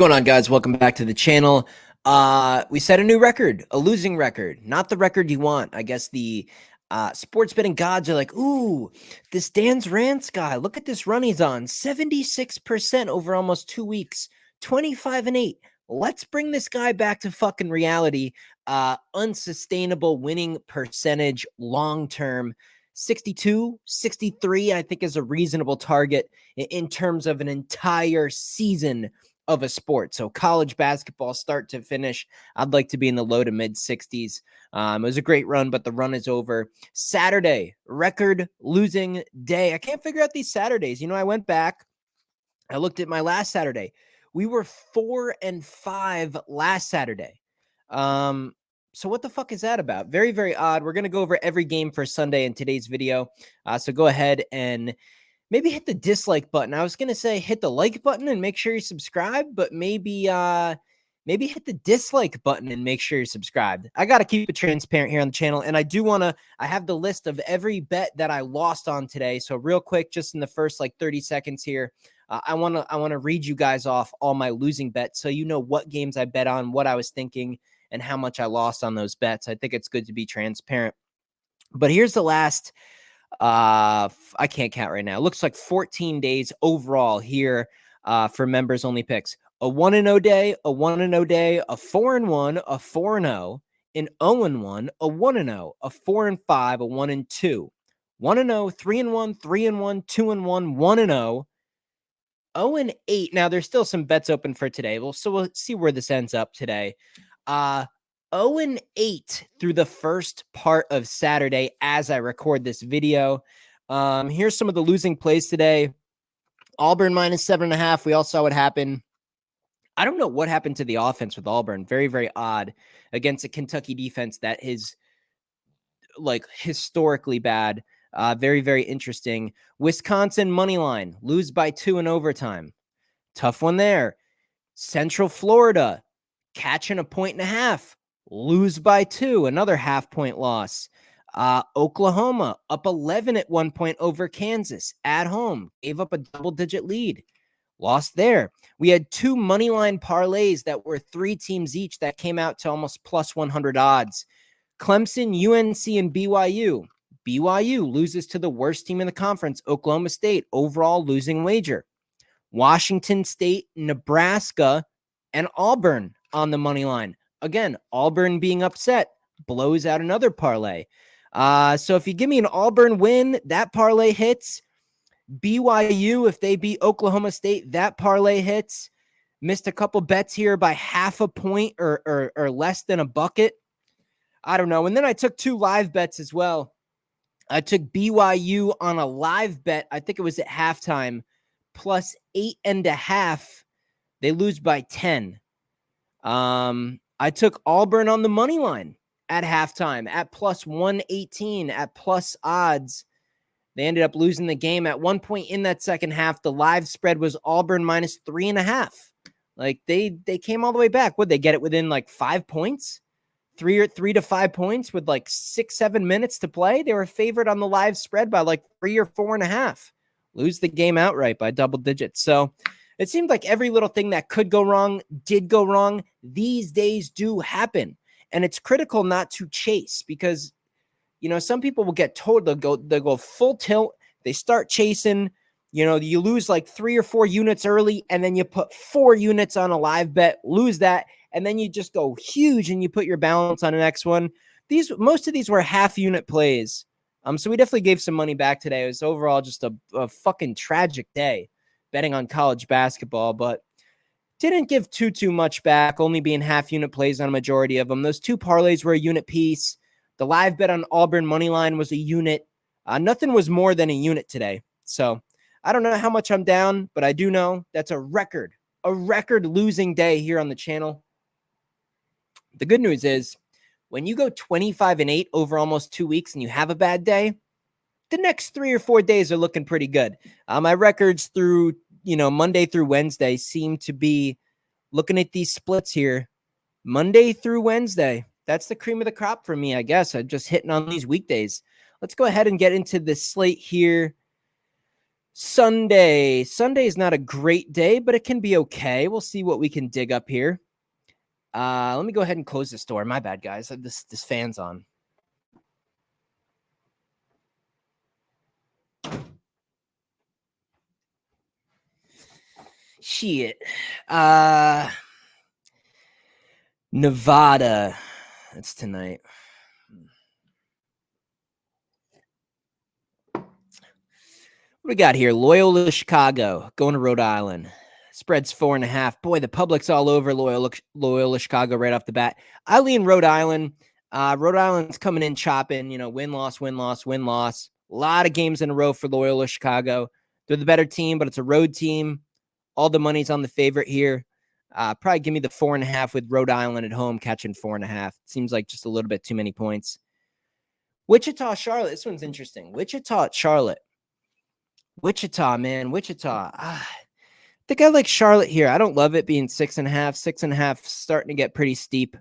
going on, guys? Welcome back to the channel. We set a new record, a losing record, not the record you want. I guess the sports betting gods are like, ooh, this Dan's Rants guy, look at this run he's on, 76% over almost 2 weeks, 25-8. Let's bring this guy back to fucking reality. Unsustainable winning percentage long-term. 62, 63, I think is a reasonable target in terms of an entire season of a sport. So college basketball, start to finish, I'd like to be in the low to mid 60s. It was a great run, but the run is over. Saturday, record losing day. I can't figure out these Saturdays. You know, I went back, I looked at my last Saturday. We were 4-5 last Saturday. So what the fuck is that about? Very, very odd. We're going to go over every game for Sunday in today's video. So go ahead and maybe hit the dislike button. I was going to say hit the like button and make sure you subscribe, but maybe hit the dislike button and make sure you're subscribed. I got to keep it transparent here on the channel. And I do want to, I have the list of every bet that I lost on today. So real quick, just in the first like 30 seconds here, I want to read you guys off all my losing bets so you know what games I bet on, what I was thinking, and how much I lost on those bets. I think it's good to be transparent. But here's the last, I can't count right now. It looks like 14 days overall here for members only picks. A 1-0 day, a 1-0 day, a 4-1, a 4-0, an 0-1, a 1-0, a 4-5, a 1-2, 1-0, 3-1, 3-1, 2-1, 1-0, 0-8. Now there's still some bets open for today. We'll see where this ends up today. 0-8 through the first part of Saturday as I record this video. Here's some of the losing plays today. Auburn minus 7.5. We all saw what happened. I don't know what happened to the offense with Auburn. Very, very odd against a Kentucky defense that is like historically bad. Very, very interesting. Wisconsin money line, lose by 2 in overtime. Tough one there. Central Florida, catching a 1.5, lose by 2, another half-point loss. Oklahoma up 11 at 1 point over Kansas at home, gave up a double-digit lead, lost there. We had 2 money line parlays that were 3 teams each that came out to almost plus 100 odds. Clemson, UNC, and BYU. BYU loses to the worst team in the conference, Oklahoma State, overall losing wager. Washington State, Nebraska, and Auburn on the money line. Again, Auburn being upset blows out another parlay. So if you give me an Auburn win, that parlay hits. BYU, if they beat Oklahoma State, that parlay hits. Missed a couple bets here by half a point or less than a bucket. I don't know. And then I took 2 live bets as well. I took BYU on a live bet. I think it was at halftime, plus 8.5. They lose by 10. I took Auburn on the money line at halftime at plus 118 at plus odds. They ended up losing the game. At one point in that second half, the live spread was Auburn minus 3.5. Like they came all the way back. Would they get it within like 5 points? 3 to 5 points with like 6-7 minutes to play. They were favored on the live spread by like 3 or 4.5. Lose the game outright by double digits. So it seemed like every little thing that could go wrong did go wrong. These days do happen. And it's critical not to chase because, you know, some people will get told they'll go full tilt. They start chasing, you know, you lose like 3 or 4 units early and then you put 4 units on a live bet, lose that. And then you just go huge and you put your balance on the next one. Most of these were half unit plays. So we definitely gave some money back today. It was overall just a fucking tragic day betting on college basketball, but didn't give too much back, only being half unit plays on a majority of them. Those 2 parlays were a unit piece. The live bet on Auburn money line was a unit. Nothing was more than a unit today. So I don't know how much I'm down, but I do know that's a record losing day here on the channel. The good news is when you go 25-8 over almost 2 weeks and you have a bad day, the next 3 or 4 days are looking pretty good. My records through, Monday through Wednesday seem to be, looking at these splits here, Monday through Wednesday. That's the cream of the crop for me, I guess. I'm just hitting on these weekdays. Let's go ahead and get into the slate here. Sunday. Sunday is not a great day, but it can be okay. We'll see what we can dig up here. Let me go ahead and close this door. My bad, guys. This fan's on. Shit. Nevada. That's tonight. What we got here? Loyola Chicago going to Rhode Island. Spread's 4.5. Boy, the public's all over Loyola Chicago right off the bat. I lean Rhode Island. Rhode Island's coming in chopping, win, loss, win, loss, win, loss. A lot of games in a row for Loyola Chicago. They're the better team, but it's a road team. All the money's on the favorite here. Probably give me the 4.5 with Rhode Island at home catching 4.5. Seems like just a little bit too many points. Wichita, Charlotte. This one's interesting. Wichita, Charlotte. Wichita, man. Wichita. I think I like Charlotte here. I don't love it being 6.5. 6.5 starting to get pretty steep.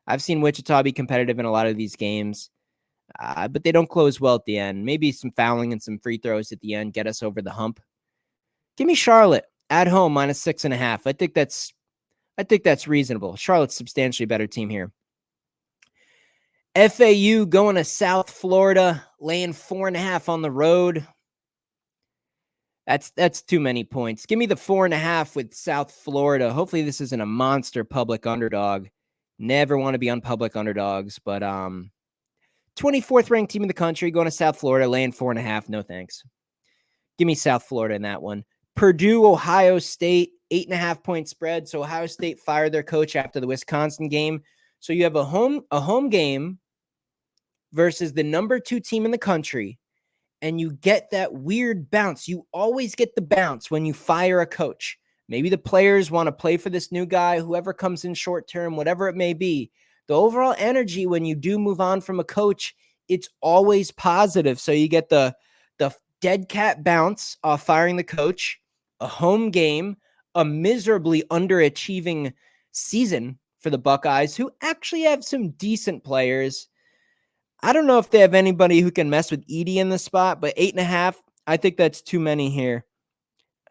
I've seen Wichita be competitive in a lot of these games, but they don't close well at the end. Maybe some fouling and some free throws at the end get us over the hump. Give me Charlotte at home minus 6.5. I think that's reasonable. Charlotte's substantially better team here. FAU going to South Florida, laying 4.5 on the road. That's too many points. Give me the 4.5 with South Florida. Hopefully this isn't a monster public underdog. Never want to be on public underdogs, but 24th ranked team in the country going to South Florida, laying 4.5. No thanks. Give me South Florida in that one. Purdue, Ohio State, 8.5 point spread. So Ohio State fired their coach after the Wisconsin game. So you have a home game versus the number 2 team in the country, and you get that weird bounce. You always get the bounce when you fire a coach. Maybe the players want to play for this new guy, whoever comes in short term, whatever it may be. The overall energy when you do move on from a coach, it's always positive. So you get the dead cat bounce off firing the coach, a home game, a miserably underachieving season for the Buckeyes, who actually have some decent players. I don't know if they have anybody who can mess with Edey in the spot, but 8.5, I think that's too many here.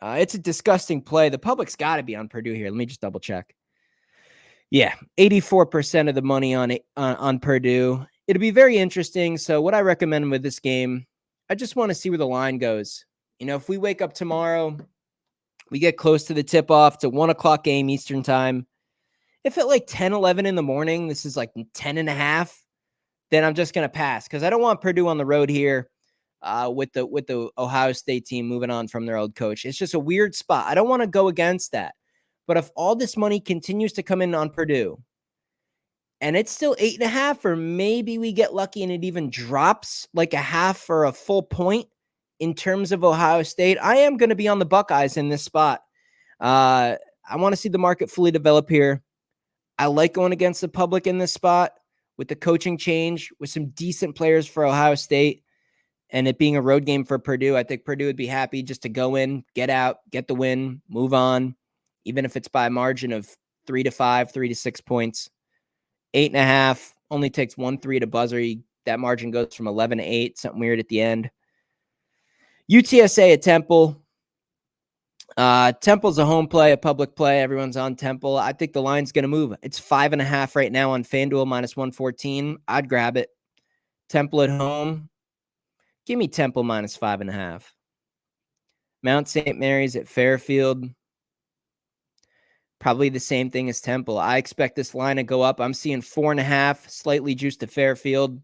It's a disgusting play. The public's got to be on Purdue here. Let me just double check. Yeah, 84% of the money on Purdue. It'll be very interesting. So what I recommend with this game, I just want to see where the line goes. If we wake up tomorrow, we get close to the tip-off. It's a 1 o'clock game Eastern time. If at like 10, 11 in the morning, this is like 10.5, then I'm just going to pass because I don't want Purdue on the road here with the Ohio State team moving on from their old coach. It's just a weird spot. I don't want to go against that. But if all this money continues to come in on Purdue and it's still 8.5, or maybe we get lucky and it even drops like a half or a full point in terms of Ohio State, I am going to be on the Buckeyes in this spot. I want to see the market fully develop here. I like going against the public in this spot with the coaching change, with some decent players for Ohio State, and it being a road game for Purdue. I think Purdue would be happy just to go in, get out, get the win, move on, even if it's by a margin of 3 to 5, 3 to 6 points. 8.5 only takes 1-3 to buzzer. That margin goes from 11 to 8, something weird at the end. UTSA at Temple. Temple's a home play, a public play. Everyone's on Temple. I think the line's going to move. It's 5.5 right now on FanDuel, minus 114. I'd grab it. Temple at home. Give me Temple minus 5.5. Mount St. Mary's at Fairfield. Probably the same thing as Temple. I expect this line to go up. I'm seeing 4.5, slightly juiced to Fairfield.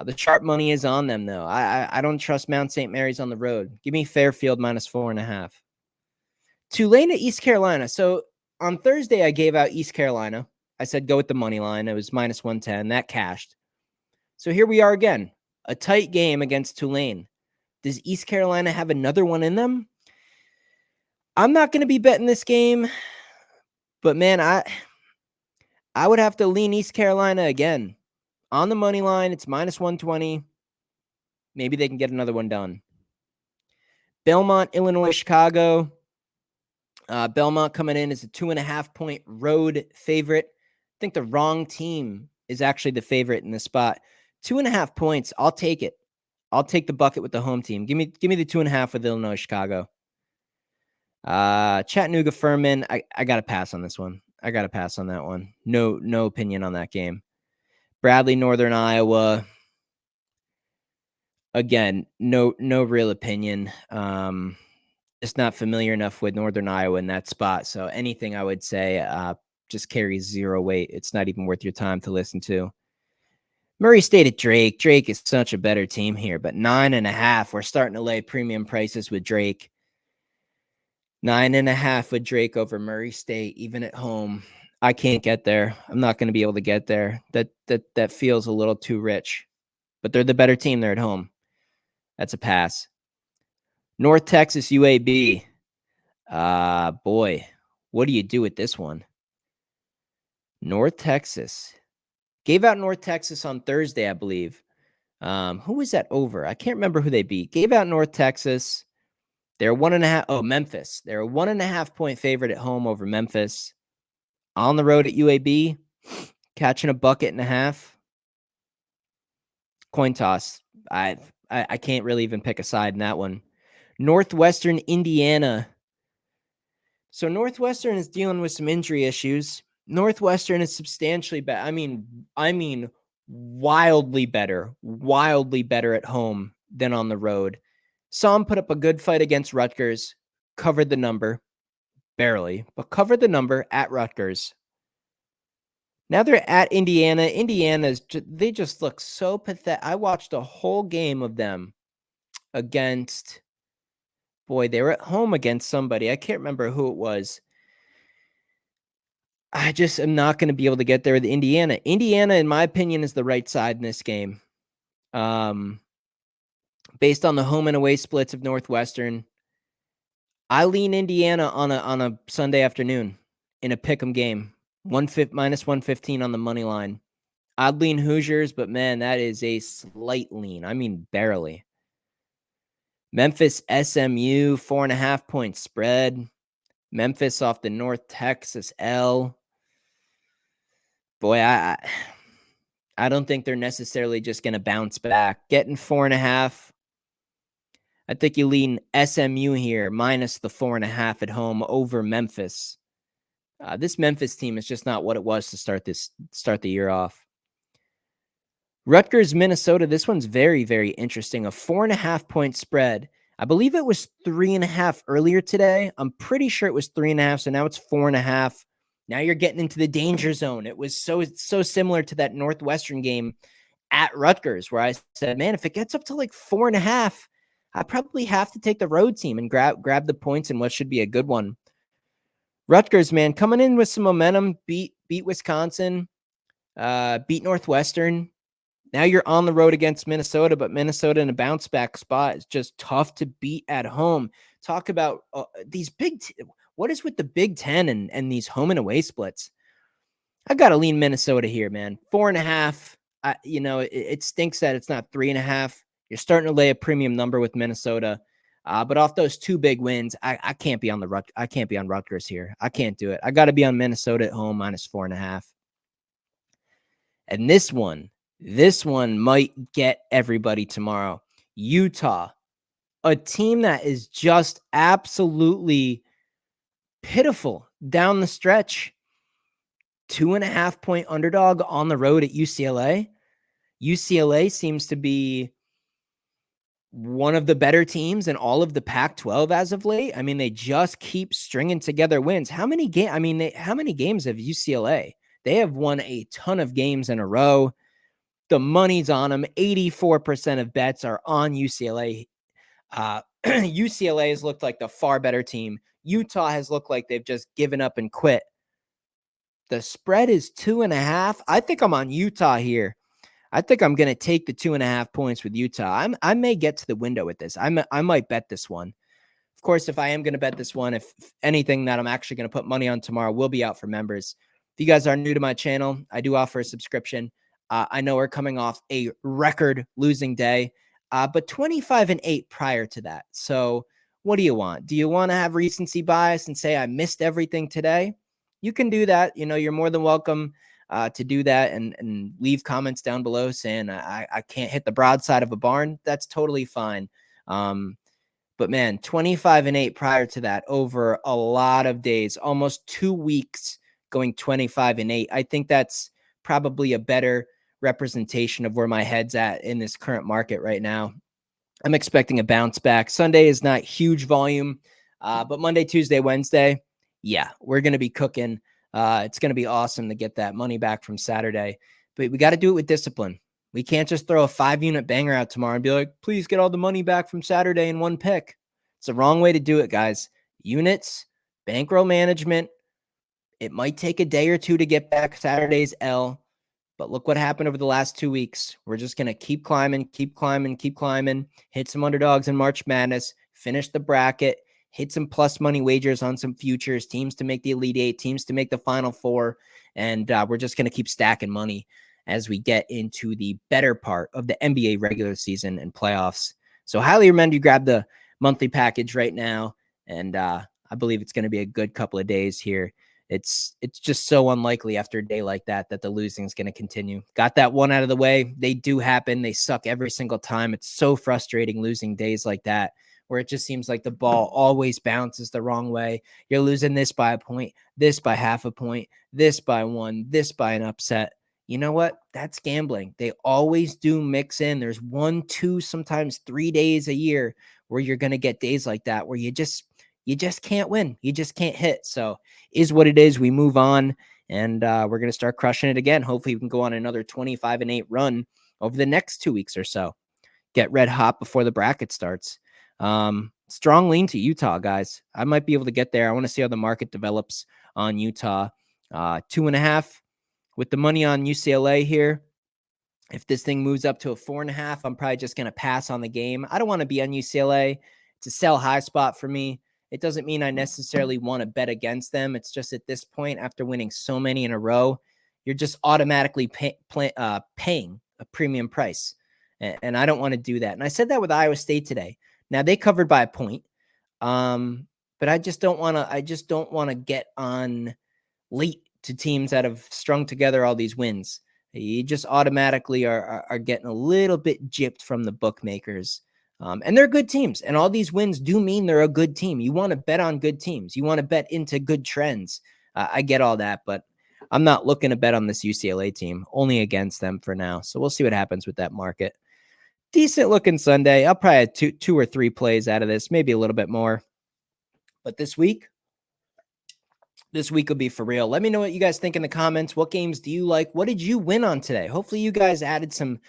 The sharp money is on them, though. I don't trust Mount St. Mary's on the road. Give me Fairfield minus 4.5. Tulane at East Carolina. So on Thursday, I gave out East Carolina. I said go with the money line. It was minus 110. That cashed. So here we are again. A tight game against Tulane. Does East Carolina have another one in them? I'm not going to be betting this game. But, man, I would have to lean East Carolina again. On the money line, it's minus 120. Maybe they can get another one done. Belmont, Illinois, Chicago. Belmont coming in as a 2.5 point road favorite. I think the wrong team is actually the favorite in this spot. 2.5 points. I'll take it. I'll take the bucket with the home team. Give me the 2.5 with Illinois, Chicago. Chattanooga, Furman. I got to pass on this one. I got to pass on that one. No opinion on that game. Bradley, Northern Iowa. Again, no real opinion. Just not familiar enough with Northern Iowa in that spot. So anything I would say just carries zero weight. It's not even worth your time to listen to. Murray State at Drake. Drake is such a better team here, but 9.5. We're starting to lay premium prices with Drake. 9.5 with Drake over Murray State, even at home. I can't get there. I'm not going to be able to get there. That feels a little too rich, but they're the better team. They're at home. That's a pass. North Texas UAB. Boy, what do you do with this one? North Texas. Gave out North Texas on Thursday, I believe. Who was that over? I can't remember who they beat. Gave out North Texas. They're 1.5. Oh, Memphis. They're a 1.5 point favorite at home over Memphis. On the road at UAB, catching a bucket and a half. Coin toss. I can't really even pick a side in that one. Northwestern Indiana. So Northwestern is dealing with some injury issues. Northwestern is substantially better. I mean, wildly better at home than on the road. Saw him put up a good fight against Rutgers, covered the number, barely, but covered the number at Rutgers. Now they're at Indiana. They just look so pathetic. I watched a whole game of them against, boy, they were at home against somebody. I can't remember who it was. I just am not going to be able to get there with Indiana. Indiana, in my opinion, is the right side in this game. Based on the home and away splits of Northwestern, I lean Indiana on a Sunday afternoon in a pick'em game. minus 115 on the money line. I'd lean Hoosiers, but man, that is a slight lean. I mean, barely. Memphis SMU, 4.5 point spread. Memphis off the North Texas L. Boy, I don't think they're necessarily just going to bounce back. Getting 4.5. I think you lean SMU here, minus the 4.5 at home over Memphis. This Memphis team is just not what it was to start the year off. Rutgers, Minnesota. This one's very, very interesting. A 4.5 point spread. I believe it was 3.5 earlier today. I'm pretty sure it was 3.5. So now it's 4.5. Now you're getting into the danger zone. It was so similar to that Northwestern game at Rutgers, where I said, man, if it gets up to like 4.5, I probably have to take the road team and grab the points in what should be a good one. Rutgers, man, coming in with some momentum, beat Wisconsin, beat Northwestern. Now you're on the road against Minnesota, but Minnesota in a bounce back spot is just tough to beat at home. Talk about these what is with the Big Ten and these home and away splits? I got to lean Minnesota here, man. 4.5. It stinks that it's not 3.5. You're starting to lay a premium number with Minnesota. But off those two big wins, I can't be on Rutgers here. I can't do it. I got to be on Minnesota at home minus 4.5. And this one might get everybody tomorrow. Utah, a team that is just absolutely pitiful down the stretch. 2.5 point underdog on the road at UCLA. UCLA seems to be one of the better teams in all of the Pac-12 as of late. I mean, they just keep stringing together wins. How many games have UCLA? They have won a ton of games in a row. The money's on them. 84% of bets are on UCLA. UCLA has looked like the far better team. Utah has looked like they've just given up and quit. The spread is 2.5. I think I'm on Utah here. I think I'm going to take the 2.5 points with Utah. I may get to the window with this. I might bet this one. Of course, if I am going to bet this one, if anything that I'm actually going to put money on tomorrow will be out for members. If you guys are new to my channel, I do offer a subscription. I know we're coming off a record losing day, but 25-8 prior to that. So what do you want? Do you want to have recency bias and say I missed everything today? You can do that. You're more than welcome to do that and leave comments down below saying I can't hit the broadside of a barn. That's totally fine. But man, 25-8 prior to that, over a lot of days, almost 2 weeks going 25-8. I think that's probably a better representation of where my head's at in this current market right now. I'm expecting a bounce back. Sunday is not huge volume, but Monday, Tuesday, Wednesday, yeah, we're going to be cooking. It's going to be awesome to get that money back from Saturday, but we got to do it with discipline. We can't just throw a 5-unit banger out tomorrow and be like, please get all the money back from Saturday in one pick. It's the wrong way to do it, guys. Units, bankroll management. It might take a day or two to get back Saturday's L, but look what happened over the last 2 weeks. We're just going to keep climbing, hit some underdogs in March Madness, finish the bracket, hit some plus money wagers on some futures, teams to make the Elite Eight, teams to make the Final Four, and we're just going to keep stacking money as we get into the better part of the NBA regular season and playoffs. So highly recommend you grab the monthly package right now, and I believe it's going to be a good couple of days here. It's just so unlikely after a day like that the losing is going to continue. Got that one out of the way. They do happen. They suck every single time. It's so frustrating losing days like that, where it just seems like the ball always bounces the wrong way. You're losing this by a point, this by half a point, this by one, this by an upset. You know what? That's gambling. They always do mix in. There's 1, 2, sometimes 3 days a year where you're going to get days like that, where you just can't win. You just can't hit. So is what it is. We move on, and we're going to start crushing it again. Hopefully we can go on another 25-8 run over the next 2 weeks or so. Get red hot before the bracket starts. Strong lean to Utah, guys. I might be able to get there. I want to see how the market develops on Utah. 2.5 with the money on UCLA here. If this thing moves up to a 4.5, I'm probably just going to pass on the game. I don't want to be on UCLA. It's a sell high spot for me. It doesn't mean I necessarily want to bet against them. It's just at this point, after winning so many in a row, you're just automatically paying a premium price. And I don't want to do that. And I said that with Iowa State today. Now they covered by a point. But I just don't want to get on late to teams that have strung together all these wins. You just automatically are getting a little bit gypped from the bookmakers. And they're good teams. And all these wins do mean they're a good team. You want to bet on good teams. You want to bet into good trends. I get all that, but I'm not looking to bet on this UCLA team, only against them for now. So we'll see what happens with that market. Decent looking Sunday. I'll probably have two or three plays out of this, maybe a little bit more. But this week will be for real. Let me know what you guys think in the comments. What games do you like? What did you win on today? Hopefully you guys added some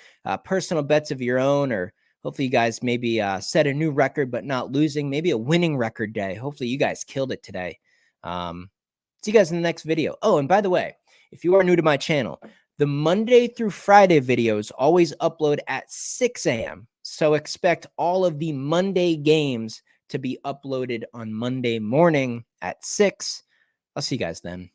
personal bets of your own, or hopefully you guys maybe set a new record but not losing, maybe a winning record day. Hopefully you guys killed it today. See you guys in the next video. Oh, and by the way, if you are new to my channel, the Monday through Friday videos always upload at 6 a.m. So expect all of the Monday games to be uploaded on Monday morning at 6. I'll see you guys then.